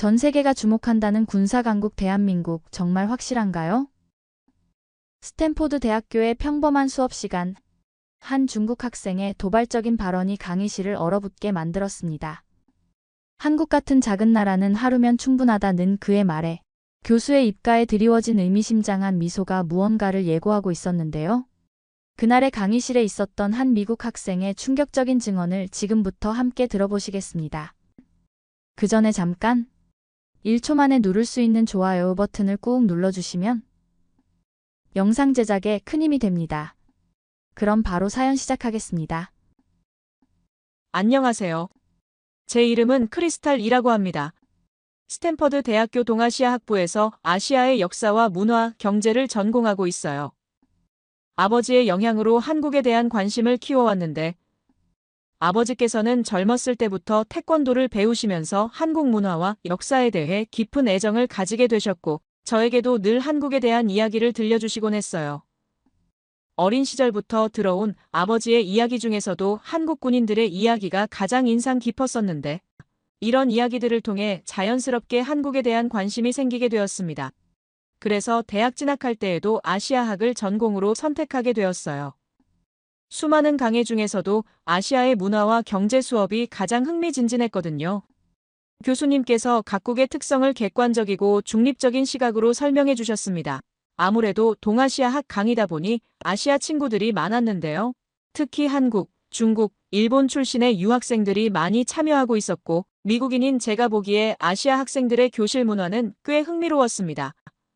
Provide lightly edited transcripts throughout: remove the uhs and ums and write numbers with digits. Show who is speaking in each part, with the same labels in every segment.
Speaker 1: 전 세계가 주목한다는 군사 강국 대한민국 정말 확실한가요? 스탠포드 대학교의 평범한 수업 시간, 한 중국 학생의 도발적인 발언이 강의실을 얼어붙게 만들었습니다. 한국 같은 작은 나라는 하루면 충분하다는 그의 말에 교수의 입가에 드리워진 의미심장한 미소가 무언가를 예고하고 있었는데요. 그날의 강의실에 있었던 한 미국 학생의 충격적인 증언을 지금부터 함께 들어보시겠습니다. 그 전에 잠깐 1초 만에 누를 수 있는 좋아요 버튼을 꾹 눌러주시면 영상 제작에 큰 힘이 됩니다. 그럼 바로 사연 시작하겠습니다.
Speaker 2: 안녕하세요. 제 이름은 크리스탈이라고 합니다. 스탠퍼드 대학교 동아시아 학부에서 아시아의 역사와 문화, 경제를 전공하고 있어요. 아버지의 영향으로 한국에 대한 관심을 키워왔는데 아버지께서는 젊었을 때부터 태권도를 배우시면서 한국 문화와 역사에 대해 깊은 애정을 가지게 되셨고 저에게도 늘 한국에 대한 이야기를 들려주시곤 했어요. 어린 시절부터 들어온 아버지의 이야기 중에서도 한국 군인들의 이야기가 가장 인상 깊었었는데 이런 이야기들을 통해 자연스럽게 한국에 대한 관심이 생기게 되었습니다. 그래서 대학 진학할 때에도 아시아학을 전공으로 선택하게 되었어요. 수많은 강의 중에서도 아시아의 문화와 경제 수업이 가장 흥미진진했거든요. 교수님께서 각국의 특성을 객관적이고 중립적인 시각으로 설명해 주셨습니다. 아무래도 동아시아학 강의다 보니 아시아 친구들이 많았는데요. 특히 한국, 중국, 일본 출신의 유학생들이 많이 참여하고 있었고 미국인인 제가 보기에 아시아 학생들의 교실 문화는 꽤 흥미로웠습니다.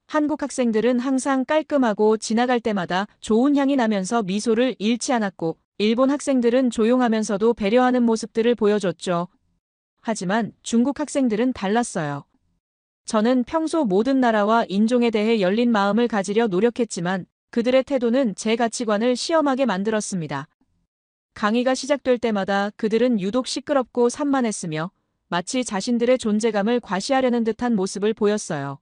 Speaker 2: 한국 학생들은 항상 깔끔하고 지나갈 때마다 좋은 향이 나면서 미소를 잃지 않았고 일본 학생들은 조용하면서도 배려하는 모습들을 보여줬죠. 하지만 중국 학생들은 달랐어요. 저는 평소 모든 나라와 인종에 대해 열린 마음을 가지려 노력했지만 그들의 태도는 제 가치관을 시험하게 만들었습니다. 강의가 시작될 때마다 그들은 유독 시끄럽고 산만했으며 마치 자신들의 존재감을 과시하려는 듯한 모습을 보였어요.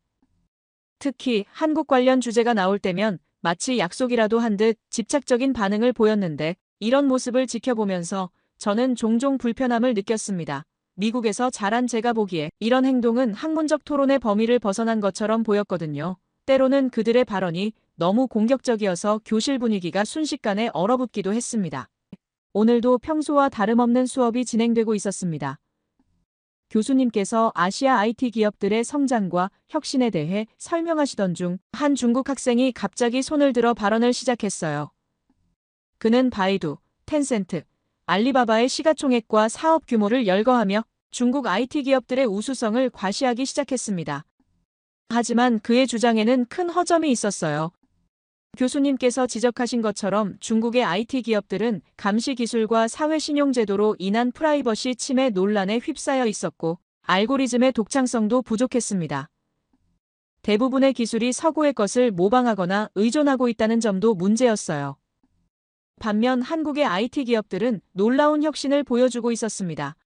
Speaker 2: 특히 한국 관련 주제가 나올 때면 마치 약속이라도 한 듯 집착적인 반응을 보였는데 이런 모습을 지켜보면서 저는 종종 불편함을 느꼈습니다. 미국에서 자란 제가 보기에 이런 행동은 학문적 토론의 범위를 벗어난 것처럼 보였거든요. 때로는 그들의 발언이 너무 공격적이어서 교실 분위기가 순식간에 얼어붙기도 했습니다. 오늘도 평소와 다름없는 수업이 진행되고 있었습니다. 교수님께서 아시아 IT 기업들의 성장과 혁신에 대해 설명하시던 중 한 중국 학생이 갑자기 손을 들어 발언을 시작했어요. 그는 바이두, 텐센트, 알리바바의 시가총액과 사업 규모를 열거하며 중국 IT 기업들의 우수성을 과시하기 시작했습니다. 하지만 그의 주장에는 큰 허점이 있었어요. 교수님께서 지적하신 것처럼 중국의 IT 기업들은 감시 기술과 사회 신용 제도로 인한 프라이버시 침해 논란에 휩싸여 있었고 알고리즘의 독창성도 부족했습니다. 대부분의 기술이 서구의 것을 모방하거나 의존하고 있다는 점도 문제였어요. 반면 한국의 IT 기업들은 놀라운 혁신을 보여주고 있었습니다.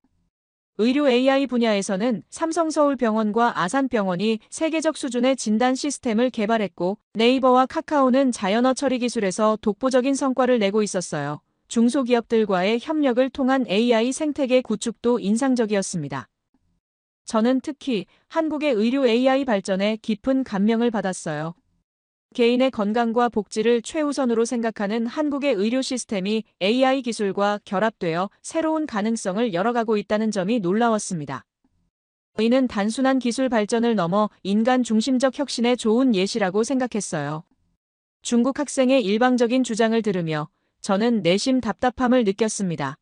Speaker 2: 의료 AI 분야에서는 삼성서울병원과 아산병원이 세계적 수준의 진단 시스템을 개발했고 네이버와 카카오는 자연어 처리 기술에서 독보적인 성과를 내고 있었어요. 중소기업들과의 협력을 통한 AI 생태계 구축도 인상적이었습니다. 저는 특히 한국의 의료 AI 발전에 깊은 감명을 받았어요. 개인의 건강과 복지를 최우선으로 생각하는 한국의 의료 시스템이 AI 기술과 결합되어 새로운 가능성을 열어가고 있다는 점이 놀라웠습니다. 이는 단순한 기술 발전을 넘어 인간 중심적 혁신의 좋은 예시라고 생각했어요. 중국 학생의 일방적인 주장을 들으며 저는 내심 답답함을 느꼈습니다.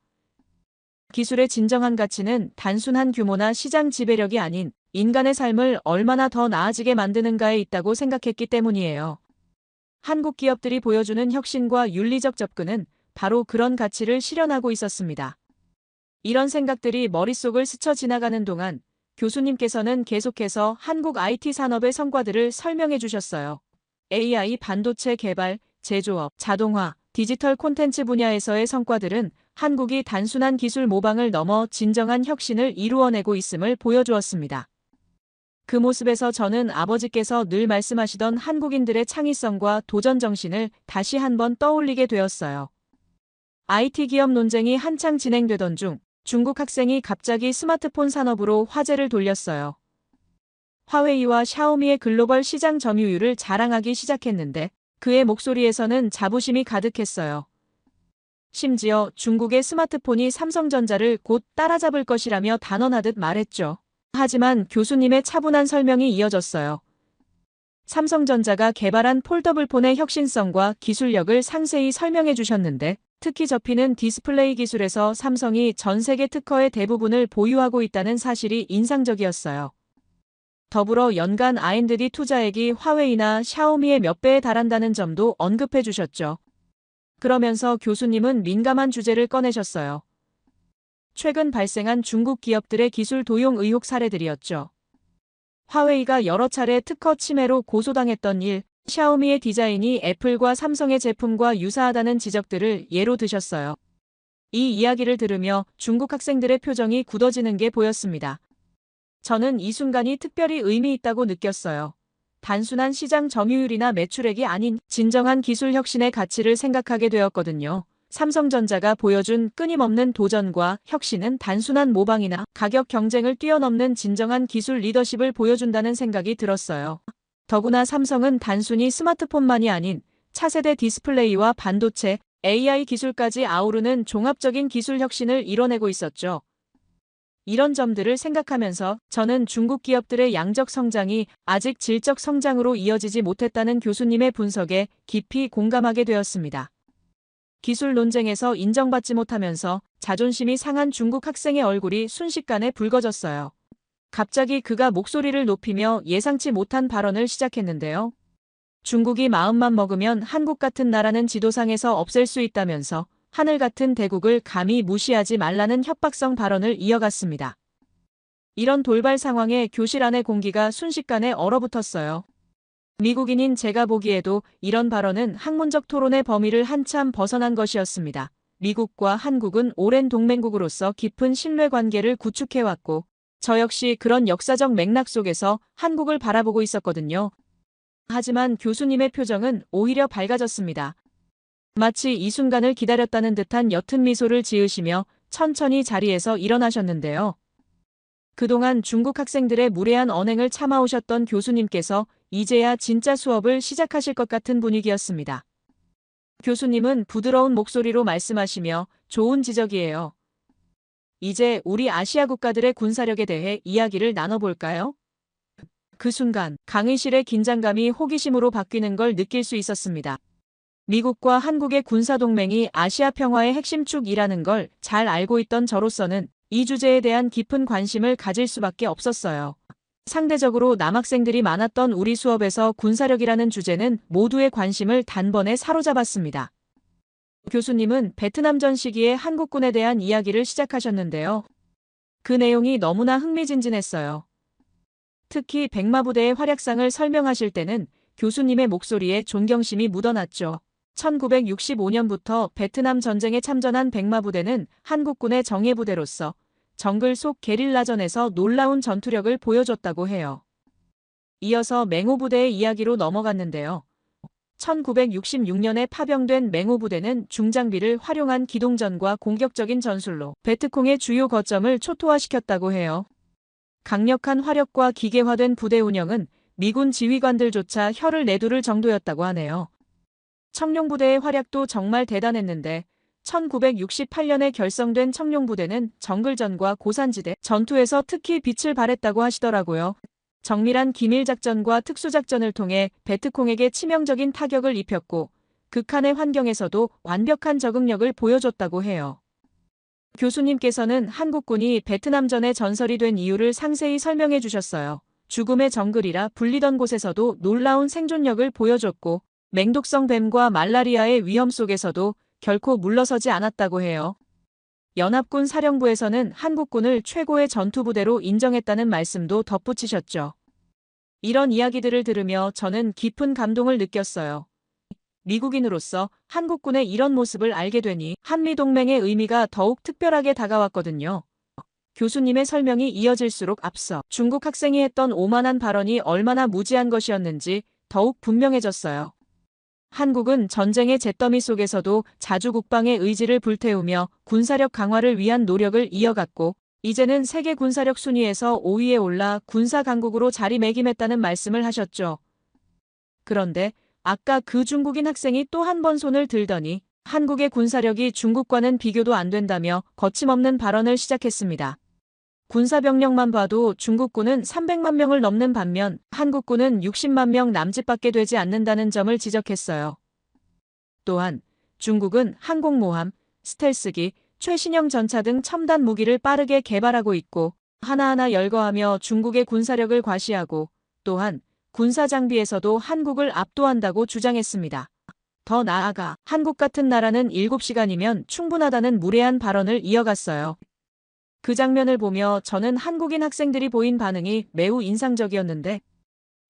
Speaker 2: 기술의 진정한 가치는 단순한 규모나 시장 지배력이 아닌 인간의 삶을 얼마나 더 나아지게 만드는가에 있다고 생각했기 때문이에요. 한국 기업들이 보여주는 혁신과 윤리적 접근은 바로 그런 가치를 실현하고 있었습니다. 이런 생각들이 머릿속을 스쳐 지나가는 동안 교수님께서는 계속해서 한국 IT 산업의 성과들을 설명해 주셨어요. AI 반도체 개발, 제조업, 자동화, 디지털 콘텐츠 분야에서의 성과들은 한국이 단순한 기술 모방을 넘어 진정한 혁신을 이루어내고 있음을 보여주었습니다. 그 모습에서 저는 아버지께서 늘 말씀하시던 한국인들의 창의성과 도전 정신을 다시 한번 떠올리게 되었어요. IT 기업 논쟁이 한창 진행되던 중 중국 학생이 갑자기 스마트폰 산업으로 화제를 돌렸어요. 화웨이와 샤오미의 글로벌 시장 점유율을 자랑하기 시작했는데 그의 목소리에서는 자부심이 가득했어요. 심지어 중국의 스마트폰이 삼성전자를 곧 따라잡을 것이라며 단언하듯 말했죠. 하지만 교수님의 차분한 설명이 이어졌어요. 삼성전자가 개발한 폴더블폰의 혁신성과 기술력을 상세히 설명해 주셨는데 특히 접히는 디스플레이 기술에서 삼성이 전 세계 특허의 대부분을 보유하고 있다는 사실이 인상적이었어요. 더불어 연간 R&D 투자액이 화웨이나 샤오미의 몇 배에 달한다는 점도 언급해 주셨죠. 그러면서 교수님은 민감한 주제를 꺼내셨어요. 최근 발생한 중국 기업들의 기술 도용 의혹 사례들이었죠. 화웨이가 여러 차례 특허 침해로 고소당했던 일, 샤오미의 디자인이 애플과 삼성의 제품과 유사하다는 지적들을 예로 드셨어요. 이 이야기를 들으며 중국 학생들의 표정이 굳어지는 게 보였습니다. 저는 이 순간이 특별히 의미 있다고 느꼈어요. 단순한 시장 점유율이나 매출액이 아닌 진정한 기술 혁신의 가치를 생각하게 되었거든요. 삼성전자가 보여준 끊임없는 도전과 혁신은 단순한 모방이나 가격 경쟁을 뛰어넘는 진정한 기술 리더십을 보여준다는 생각이 들었어요. 더구나 삼성은 단순히 스마트폰만이 아닌 차세대 디스플레이와 반도체, AI 기술까지 아우르는 종합적인 기술 혁신을 이뤄내고 있었죠. 이런 점들을 생각하면서 저는 중국 기업들의 양적 성장이 아직 질적 성장으로 이어지지 못했다는 교수님의 분석에 깊이 공감하게 되었습니다. 기술 논쟁에서 인정받지 못하면서 자존심이 상한 중국 학생의 얼굴이 순식간에 붉어졌어요. 갑자기 그가 목소리를 높이며 예상치 못한 발언을 시작했는데요. 중국이 마음만 먹으면 한국 같은 나라는 지도상에서 없앨 수 있다면서 하늘 같은 대국을 감히 무시하지 말라는 협박성 발언을 이어갔습니다. 이런 돌발 상황에 교실 안의 공기가 순식간에 얼어붙었어요. 미국인인 제가 보기에도 이런 발언은 학문적 토론의 범위를 한참 벗어난 것이었습니다. 미국과 한국은 오랜 동맹국으로서 깊은 신뢰관계를 구축해왔고 저 역시 그런 역사적 맥락 속에서 한국을 바라보고 있었거든요. 하지만 교수님의 표정은 오히려 밝아졌습니다. 마치 이 순간을 기다렸다는 듯한 옅은 미소를 지으시며 천천히 자리에서 일어나셨는데요. 그동안 중국 학생들의 무례한 언행을 참아오셨던 교수님께서 이제야 진짜 수업을 시작하실 것 같은 분위기였습니다. 교수님은 부드러운 목소리로 말씀하시며 좋은 지적이에요. 이제 우리 아시아 국가들의 군사력에 대해 이야기를 나눠볼까요? 그 순간 강의실의 긴장감이 호기심으로 바뀌는 걸 느낄 수 있었습니다. 미국과 한국의 군사동맹이 아시아 평화의 핵심 축이라는 걸 잘 알고 있던 저로서는 이 주제에 대한 깊은 관심을 가질 수밖에 없었어요. 상대적으로 남학생들이 많았던 우리 수업에서 군사력이라는 주제는 모두의 관심을 단번에 사로잡았습니다. 교수님은 베트남전 시기에 한국군에 대한 이야기를 시작하셨는데요. 그 내용이 너무나 흥미진진했어요. 특히 백마부대의 활약상을 설명하실 때는 교수님의 목소리에 존경심이 묻어났죠. 1965년부터 베트남 전쟁에 참전한 백마부대는 한국군의 정예부대로서 정글 속 게릴라전에서 놀라운 전투력을 보여줬다고 해요. 이어서 맹호부대의 이야기로 넘어갔는데요. 1966년에 파병된 맹호부대는 중장비를 활용한 기동전과 공격적인 전술로 베트콩의 주요 거점을 초토화시켰다고 해요. 강력한 화력과 기계화된 부대 운영은 미군 지휘관들조차 혀를 내두를 정도였다고 하네요. 청룡부대의 활약도 정말 대단했는데 1968년에 결성된 청룡부대는 정글전과 고산지대 전투에서 특히 빛을 발했다고 하시더라고요. 정밀한 기밀작전과 특수작전을 통해 베트콩에게 치명적인 타격을 입혔고 극한의 환경에서도 완벽한 적응력을 보여줬다고 해요. 교수님께서는 한국군이 베트남전의 전설이 된 이유를 상세히 설명해 주셨어요. 죽음의 정글이라 불리던 곳에서도 놀라운 생존력을 보여줬고 맹독성 뱀과 말라리아의 위험 속에서도 결코 물러서지 않았다고 해요. 연합군 사령부에서는 한국군을 최고의 전투부대로 인정했다는 말씀도 덧붙이셨죠. 이런 이야기들을 들으며 저는 깊은 감동을 느꼈어요. 미국인으로서 한국군의 이런 모습을 알게 되니 한미동맹의 의미가 더욱 특별하게 다가왔거든요. 교수님의 설명이 이어질수록 앞서 중국 학생이 했던 오만한 발언이 얼마나 무지한 것이었는지 더욱 분명해졌어요. 한국은 전쟁의 잿더미 속에서도 자주 국방의 의지를 불태우며 군사력 강화를 위한 노력을 이어갔고 이제는 세계 군사력 순위에서 5위에 올라 군사 강국으로 자리매김했다는 말씀을 하셨죠. 그런데 아까 그 중국인 학생이 또 한 번 손을 들더니 한국의 군사력이 중국과는 비교도 안 된다며 거침없는 발언을 시작했습니다. 군사병력만 봐도 중국군은 300만 명을 넘는 반면 한국군은 60만 명 남짓밖에 되지 않는다는 점을 지적했어요. 또한 중국은 항공모함, 스텔스기, 최신형 전차 등 첨단 무기를 빠르게 개발하고 있고 하나하나 열거하며 중국의 군사력을 과시하고 또한 군사 장비에서도 한국을 압도한다고 주장했습니다. 더 나아가 한국 같은 나라는 7시간이면 충분하다는 무례한 발언을 이어갔어요. 그 장면을 보며 저는 한국인 학생들이 보인 반응이 매우 인상적이었는데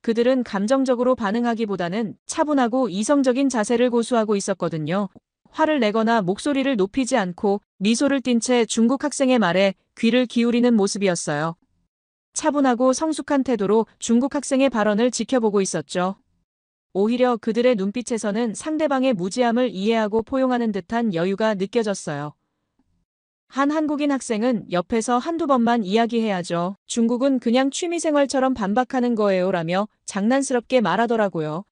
Speaker 2: 그들은 감정적으로 반응하기보다는 차분하고 이성적인 자세를 고수하고 있었거든요. 화를 내거나 목소리를 높이지 않고 미소를 띤 채 중국 학생의 말에 귀를 기울이는 모습이었어요. 차분하고 성숙한 태도로 중국 학생의 발언을 지켜보고 있었죠. 오히려 그들의 눈빛에서는 상대방의 무지함을 이해하고 포용하는 듯한 여유가 느껴졌어요. 한 한국인 학생은 옆에서 한두 번만 이야기해야죠. 중국은 그냥 취미생활처럼 반박하는 거예요 라며 장난스럽게 말하더라고요.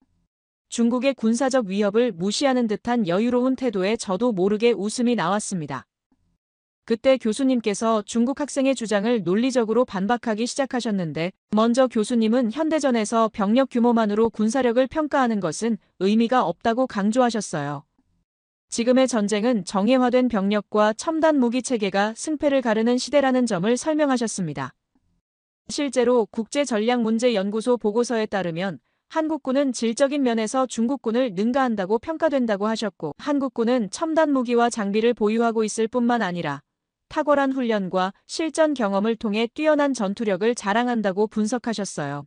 Speaker 2: 중국의 군사적 위협을 무시하는 듯한 여유로운 태도에 저도 모르게 웃음이 나왔습니다. 그때 교수님께서 중국 학생의 주장을 논리적으로 반박하기 시작하셨는데 먼저 교수님은 현대전에서 병력 규모만으로 군사력을 평가하는 것은 의미가 없다고 강조하셨어요. 지금의 전쟁은 정예화된 병력과 첨단 무기 체계가 승패를 가르는 시대라는 점을 설명하셨습니다. 실제로 국제전략문제연구소 보고서에 따르면 한국군은 질적인 면에서 중국군을 능가한다고 평가된다고 하셨고 한국군은 첨단 무기와 장비를 보유하고 있을 뿐만 아니라 탁월한 훈련과 실전 경험을 통해 뛰어난 전투력을 자랑한다고 분석하셨어요.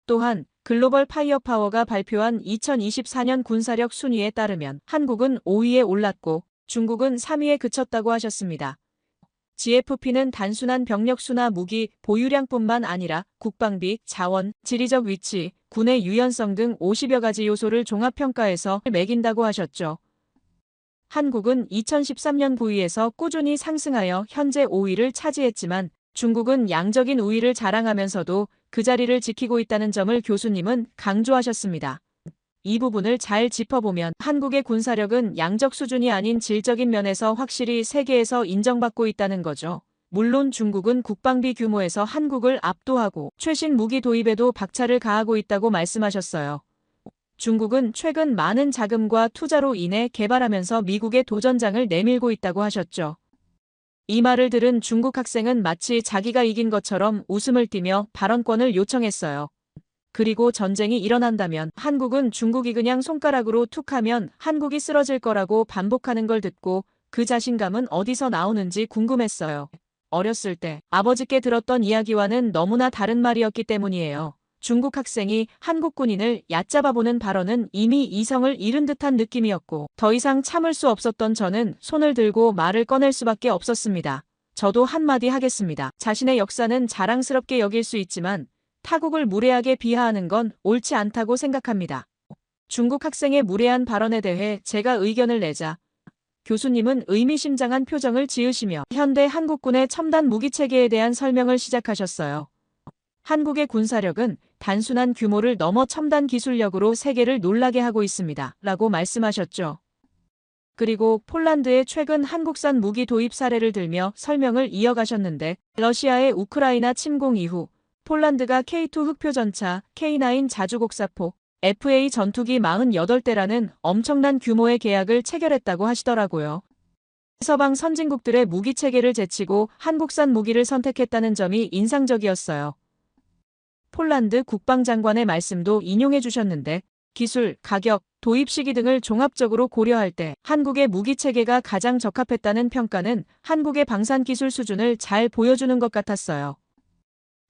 Speaker 2: 또한 글로벌 파이어파워가 발표한 2024년 군사력 순위에 따르면 한국은 5위에 올랐고 중국은 3위에 그쳤다고 하셨습니다. GFP는 단순한 병력 수나 무기 보유량뿐만 아니라 국방비, 자원, 지리적 위치, 군의 유연성 등 50여 가지 요소를 종합평가해서 매긴다고 하셨죠. 한국은 2013년 9위에서 꾸준히 상승하여 현재 5위를 차지했지만 중국은 양적인 우위를 자랑하면서도 그 자리를 지키고 있다는 점을 교수님은 강조하셨습니다. 이 부분을 잘 짚어보면 한국의 군사력은 양적 수준이 아닌 질적인 면에서 확실히 세계에서 인정받고 있다는 거죠. 물론 중국은 국방비 규모에서 한국을 압도하고 최신 무기 도입에도 박차를 가하고 있다고 말씀하셨어요. 중국은 최근 많은 자금과 투자로 인해 개발하면서 미국의 도전장을 내밀고 있다고 하셨죠. 이 말을 들은 중국 학생은 마치 자기가 이긴 것처럼 웃음을 띠며 발언권을 요청했어요. 그리고 전쟁이 일어난다면 한국은 중국이 그냥 손가락으로 툭 하면 한국이 쓰러질 거라고 반복하는 걸 듣고 그 자신감은 어디서 나오는지 궁금했어요. 어렸을 때 아버지께 들었던 이야기와는 너무나 다른 말이었기 때문이에요. 중국 학생이 한국 군인을 얕잡아보는 발언은 이미 이성을 잃은 듯한 느낌이었고 더 이상 참을 수 없었던 저는 손을 들고 말을 꺼낼 수밖에 없었습니다. 저도 한마디 하겠습니다. 자신의 역사는 자랑스럽게 여길 수 있지만 타국을 무례하게 비하하는 건 옳지 않다고 생각합니다. 중국 학생의 무례한 발언에 대해 제가 의견을 내자 교수님은 의미심장한 표정을 지으시며 현대 한국군의 첨단 무기체계에 대한 설명을 시작하셨어요. 한국의 군사력은 단순한 규모를 넘어 첨단 기술력으로 세계를 놀라게 하고 있습니다. 라고 말씀하셨죠. 그리고 폴란드의 최근 한국산 무기 도입 사례를 들며 설명을 이어가셨는데 러시아의 우크라이나 침공 이후 폴란드가 K2 흑표전차, K9 자주곡사포, FA 전투기 48대라는 엄청난 규모의 계약을 체결했다고 하시더라고요. 서방 선진국들의 무기체계를 제치고 한국산 무기를 선택했다는 점이 인상적이었어요. 폴란드 국방장관의 말씀도 인용해 주셨는데 기술, 가격, 도입 시기 등을 종합적으로 고려할 때 한국의 무기체계가 가장 적합했다는 평가는 한국의 방산기술 수준을 잘 보여주는 것 같았어요.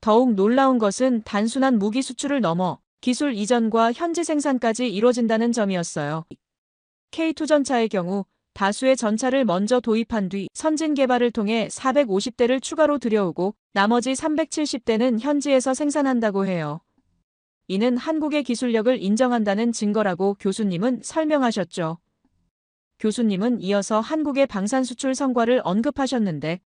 Speaker 2: 더욱 놀라운 것은 단순한 무기 수출을 넘어 기술 이전과 현지 생산까지 이뤄진다는 점이었어요. K2 전차의 경우 다수의 전차를 먼저 도입한 뒤 선진 개발을 통해 450대를 추가로 들여오고 나머지 370대는 현지에서 생산한다고 해요. 이는 한국의 기술력을 인정한다는 증거라고 교수님은 설명하셨죠. 교수님은 이어서 한국의 방산 수출 성과를 언급하셨는데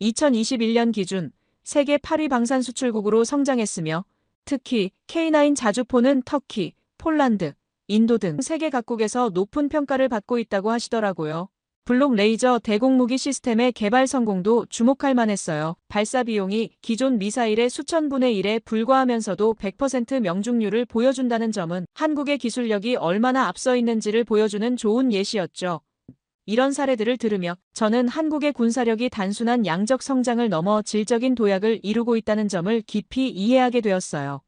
Speaker 2: 2021년 기준 세계 8위 방산 수출국으로 성장했으며 특히 K9 자주포는 터키, 폴란드, 인도 등 세계 각국에서 높은 평가를 받고 있다고 하시더라고요. 블록 레이저 대공무기 시스템의 개발 성공도 주목할 만했어요. 발사 비용이 기존 미사일의 수천분의 1에 불과하면서도 100% 명중률을 보여준다는 점은 한국의 기술력이 얼마나 앞서 있는지를 보여주는 좋은 예시였죠. 이런 사례들을 들으며 저는 한국의 군사력이 단순한 양적 성장을 넘어 질적인 도약을 이루고 있다는 점을 깊이 이해하게 되었어요.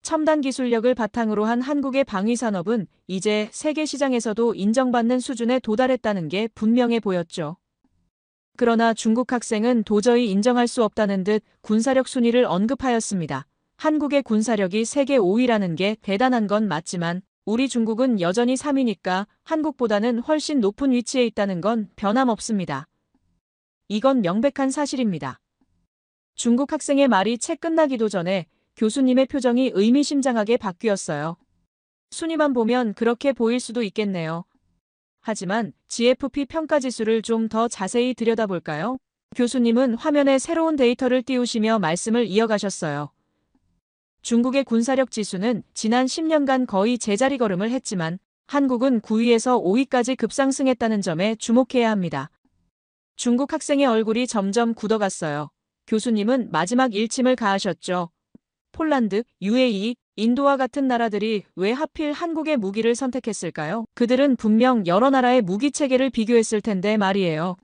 Speaker 2: 첨단 기술력을 바탕으로 한 한국의 방위산업은 이제 세계 시장에서도 인정받는 수준에 도달했다는 게 분명해 보였죠. 그러나 중국 학생은 도저히 인정할 수 없다는 듯 군사력 순위를 언급하였습니다. 한국의 군사력이 세계 5위라는 게 대단한 건 맞지만 우리 중국은 여전히 3위니까 한국보다는 훨씬 높은 위치에 있다는 건 변함없습니다. 이건 명백한 사실입니다. 중국 학생의 말이 채 끝나기도 전에 교수님의 표정이 의미심장하게 바뀌었어요. 순위만 보면 그렇게 보일 수도 있겠네요. 하지만 GFP 평가지수를 좀 더 자세히 들여다볼까요? 교수님은 화면에 새로운 데이터를 띄우시며 말씀을 이어가셨어요. 중국의 군사력 지수는 지난 10년간 거의 제자리 걸음을 했지만 한국은 9위에서 5위까지 급상승했다는 점에 주목해야 합니다. 중국 학생의 얼굴이 점점 굳어갔어요. 교수님은 마지막 일침을 가하셨죠. 폴란드, UAE, 인도와 같은 나라들이 왜 하필 한국의 무기를 선택했을까요? 그들은 분명 여러 나라의 무기 체계를 비교했을 텐데 말이에요.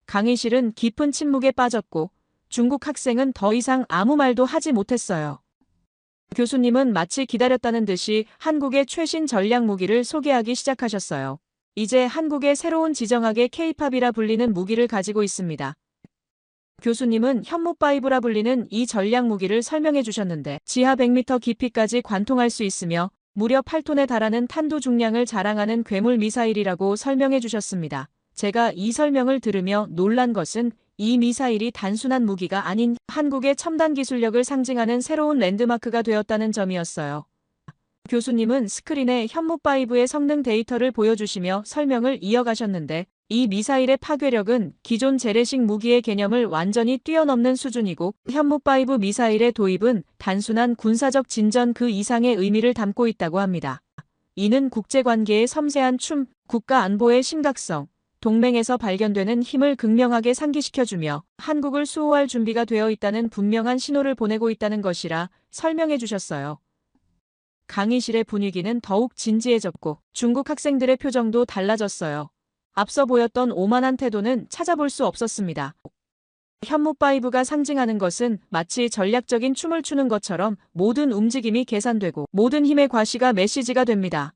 Speaker 2: 강의실은 깊은 침묵에 빠졌고 중국 학생은 더 이상 아무 말도 하지 못했어요. 교수님은 마치 기다렸다는 듯이 한국의 최신 전략 무기를 소개하기 시작하셨어요. 이제 한국의 새로운 지정학의 K-팝이라 불리는 무기를 가지고 있습니다. 교수님은 현무5라 불리는 이 전략 무기를 설명해 주셨는데 지하 100m 깊이까지 관통할 수 있으며 무려 8톤에 달하는 탄두 중량을 자랑하는 괴물 미사일이라고 설명해 주셨습니다. 제가 이 설명을 들으며 놀란 것은 이 미사일이 단순한 무기가 아닌 한국의 첨단 기술력을 상징하는 새로운 랜드마크가 되었다는 점이었어요. 교수님은 스크린에 현무5의 성능 데이터를 보여주시며 설명을 이어가셨는데 이 미사일의 파괴력은 기존 재래식 무기의 개념을 완전히 뛰어넘는 수준이고 현무5 미사일의 도입은 단순한 군사적 진전 그 이상의 의미를 담고 있다고 합니다. 이는 국제관계의 섬세한 춤, 국가 안보의 심각성, 동맹에서 발견되는 힘을 극명하게 상기시켜주며 한국을 수호할 준비가 되어 있다는 분명한 신호를 보내고 있다는 것이라 설명해 주셨어요. 강의실의 분위기는 더욱 진지해졌고 중국 학생들의 표정도 달라졌어요. 앞서 보였던 오만한 태도는 찾아볼 수 없었습니다. 현무5가 상징하는 것은 마치 전략적인 춤을 추는 것처럼 모든 움직임이 계산되고 모든 힘의 과시가 메시지가 됩니다.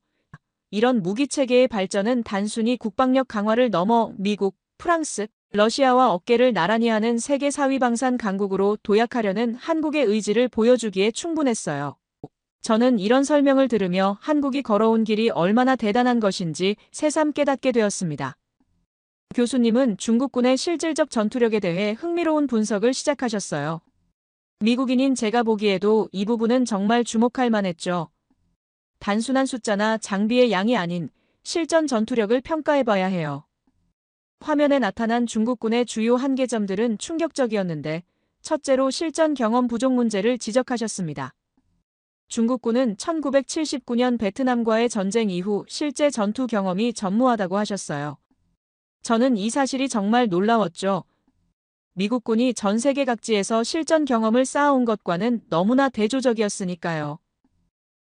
Speaker 2: 이런 무기체계의 발전은 단순히 국방력 강화를 넘어 미국, 프랑스, 러시아와 어깨를 나란히 하는 세계 4위 방산 강국으로 도약하려는 한국의 의지를 보여주기에 충분했어요. 저는 이런 설명을 들으며 한국이 걸어온 길이 얼마나 대단한 것인지 새삼 깨닫게 되었습니다. 교수님은 중국군의 실질적 전투력에 대해 흥미로운 분석을 시작하셨어요. 미국인인 제가 보기에도 이 부분은 정말 주목할 만했죠. 단순한 숫자나 장비의 양이 아닌 실전 전투력을 평가해봐야 해요. 화면에 나타난 중국군의 주요 한계점들은 충격적이었는데 첫째로 실전 경험 부족 문제를 지적하셨습니다. 중국군은 1979년 베트남과의 전쟁 이후 실제 전투 경험이 전무하다고 하셨어요. 저는 이 사실이 정말 놀라웠죠. 미국군이 전 세계 각지에서 실전 경험을 쌓아온 것과는 너무나 대조적이었으니까요.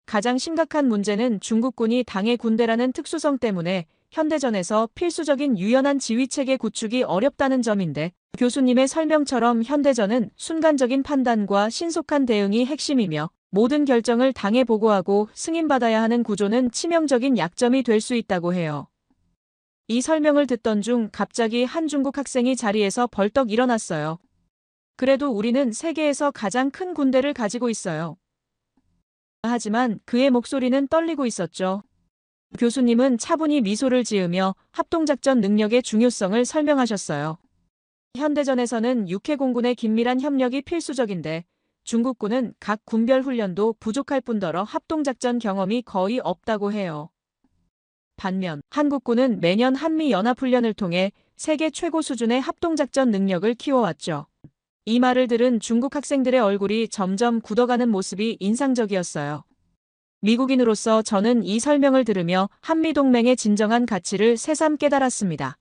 Speaker 2: 가장 심각한 문제는 중국군이 당의 군대라는 특수성 때문에 현대전에서 필수적인 유연한 지휘체계 구축이 어렵다는 점인데 교수님의 설명처럼 현대전은 순간적인 판단과 신속한 대응이 핵심이며 모든 결정을 당에 보고하고 승인받아야 하는 구조는 치명적인 약점이 될 수 있다고 해요. 이 설명을 듣던 중 갑자기 한 중국 학생이 자리에서 벌떡 일어났어요. 그래도 우리는 세계에서 가장 큰 군대를 가지고 있어요. 하지만 그의 목소리는 떨리고 있었죠. 교수님은 차분히 미소를 지으며 합동작전 능력의 중요성을 설명하셨어요. 현대전에서는 육해공군의 긴밀한 협력이 필수적인데 중국군은 각 군별 훈련도 부족할 뿐더러 합동작전 경험이 거의 없다고 해요. 반면 한국군은 매년 한미 연합훈련을 통해 세계 최고 수준의 합동작전 능력을 키워왔죠. 이 말을 들은 중국 학생들의 얼굴이 점점 굳어가는 모습이 인상적이었어요. 미국인으로서 저는 이 설명을 들으며 한미동맹의 진정한 가치를 새삼 깨달았습니다.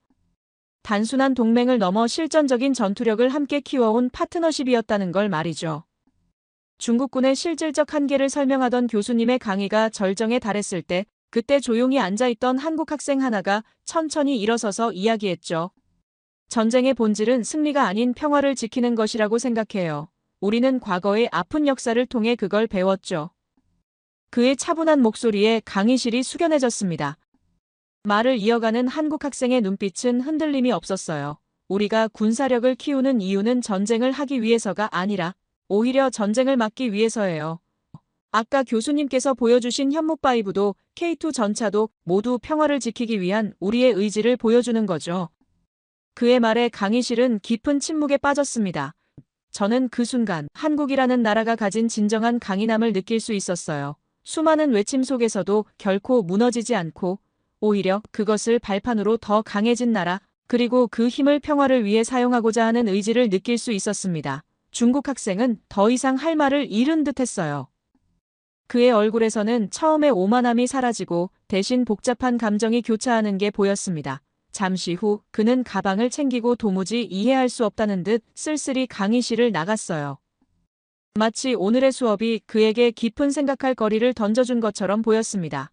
Speaker 2: 단순한 동맹을 넘어 실전적인 전투력을 함께 키워온 파트너십이었다는 걸 말이죠. 중국군의 실질적 한계를 설명하던 교수님의 강의가 절정에 달했을 때 그때 조용히 앉아있던 한국 학생 하나가 천천히 일어서서 이야기했죠. 전쟁의 본질은 승리가 아닌 평화를 지키는 것이라고 생각해요. 우리는 과거의 아픈 역사를 통해 그걸 배웠죠. 그의 차분한 목소리에 강의실이 숙연해졌습니다. 말을 이어가는 한국 학생의 눈빛은 흔들림이 없었어요. 우리가 군사력을 키우는 이유는 전쟁을 하기 위해서가 아니라 오히려 전쟁을 막기 위해서예요. 아까 교수님께서 보여주신 현무5도 K2 전차도 모두 평화를 지키기 위한 우리의 의지를 보여주는 거죠. 그의 말에 강의실은 깊은 침묵에 빠졌습니다. 저는 그 순간 한국이라는 나라가 가진 진정한 강인함을 느낄 수 있었어요. 수많은 외침 속에서도 결코 무너지지 않고 오히려 그것을 발판으로 더 강해진 나라, 그리고 그 힘을 평화를 위해 사용하고자 하는 의지를 느낄 수 있었습니다. 중국 학생은 더 이상 할 말을 잃은 듯했어요. 그의 얼굴에서는 처음의 오만함이 사라지고 대신 복잡한 감정이 교차하는 게 보였습니다. 잠시 후 그는 가방을 챙기고 도무지 이해할 수 없다는 듯 쓸쓸히 강의실을 나갔어요. 마치 오늘의 수업이 그에게 깊은 생각할 거리를 던져준 것처럼 보였습니다.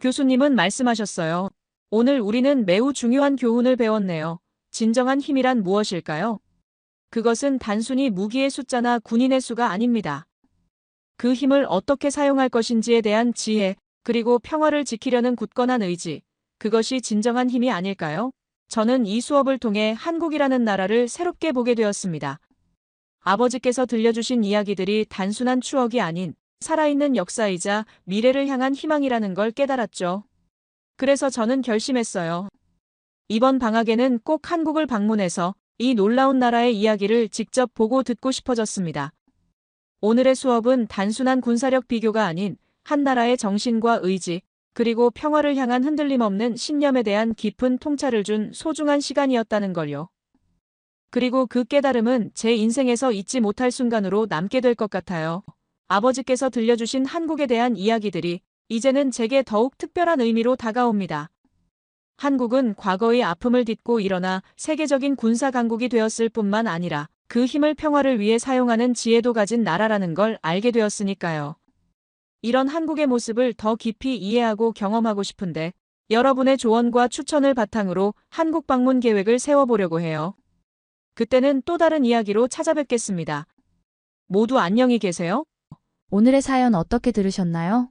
Speaker 2: 교수님은 말씀하셨어요. 오늘 우리는 매우 중요한 교훈을 배웠네요. 진정한 힘이란 무엇일까요? 그것은 단순히 무기의 숫자나 군인의 수가 아닙니다. 그 힘을 어떻게 사용할 것인지에 대한 지혜, 그리고 평화를 지키려는 굳건한 의지, 그것이 진정한 힘이 아닐까요? 저는 이 수업을 통해 한국이라는 나라를 새롭게 보게 되었습니다. 아버지께서 들려주신 이야기들이 단순한 추억이 아닌 살아있는 역사이자 미래를 향한 희망이라는 걸 깨달았죠. 그래서 저는 결심했어요. 이번 방학에는 꼭 한국을 방문해서 이 놀라운 나라의 이야기를 직접 보고 듣고 싶어졌습니다. 오늘의 수업은 단순한 군사력 비교가 아닌 한 나라의 정신과 의지, 그리고 평화를 향한 흔들림 없는 신념에 대한 깊은 통찰을 준 소중한 시간이었다는 걸요. 그리고 그 깨달음은 제 인생에서 잊지 못할 순간으로 남게 될 것 같아요. 아버지께서 들려주신 한국에 대한 이야기들이 이제는 제게 더욱 특별한 의미로 다가옵니다. 한국은 과거의 아픔을 딛고 일어나 세계적인 군사 강국이 되었을 뿐만 아니라 그 힘을 평화를 위해 사용하는 지혜도 가진 나라라는 걸 알게 되었으니까요. 이런 한국의 모습을 더 깊이 이해하고 경험하고 싶은데 여러분의 조언과 추천을 바탕으로 한국 방문 계획을 세워보려고 해요. 그때는 또 다른 이야기로 찾아뵙겠습니다. 모두 안녕히 계세요.
Speaker 1: 오늘의 사연 어떻게 들으셨나요?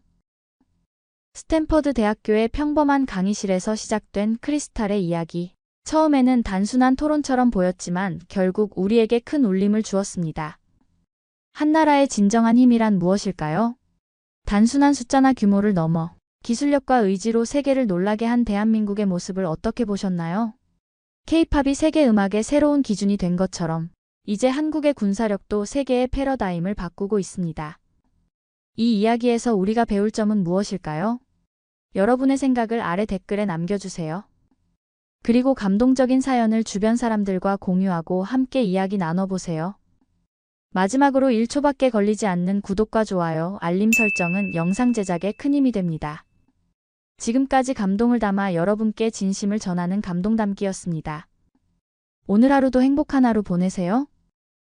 Speaker 1: 스탠퍼드 대학교의 평범한 강의실에서 시작된 크리스탈의 이야기. 처음에는 단순한 토론처럼 보였지만 결국 우리에게 큰 울림을 주었습니다. 한 나라의 진정한 힘이란 무엇일까요? 단순한 숫자나 규모를 넘어 기술력과 의지로 세계를 놀라게 한 대한민국의 모습을 어떻게 보셨나요? K-팝이 세계 음악의 새로운 기준이 된 것처럼 이제 한국의 군사력도 세계의 패러다임을 바꾸고 있습니다. 이 이야기에서 우리가 배울 점은 무엇일까요? 여러분의 생각을 아래 댓글에 남겨주세요. 그리고 감동적인 사연을 주변 사람들과 공유하고 함께 이야기 나눠보세요. 마지막으로 1초밖에 걸리지 않는 구독과 좋아요, 알림 설정은 영상 제작에 큰 힘이 됩니다. 지금까지 감동을 담아 여러분께 진심을 전하는 감동담기였습니다. 오늘 하루도 행복한 하루 보내세요.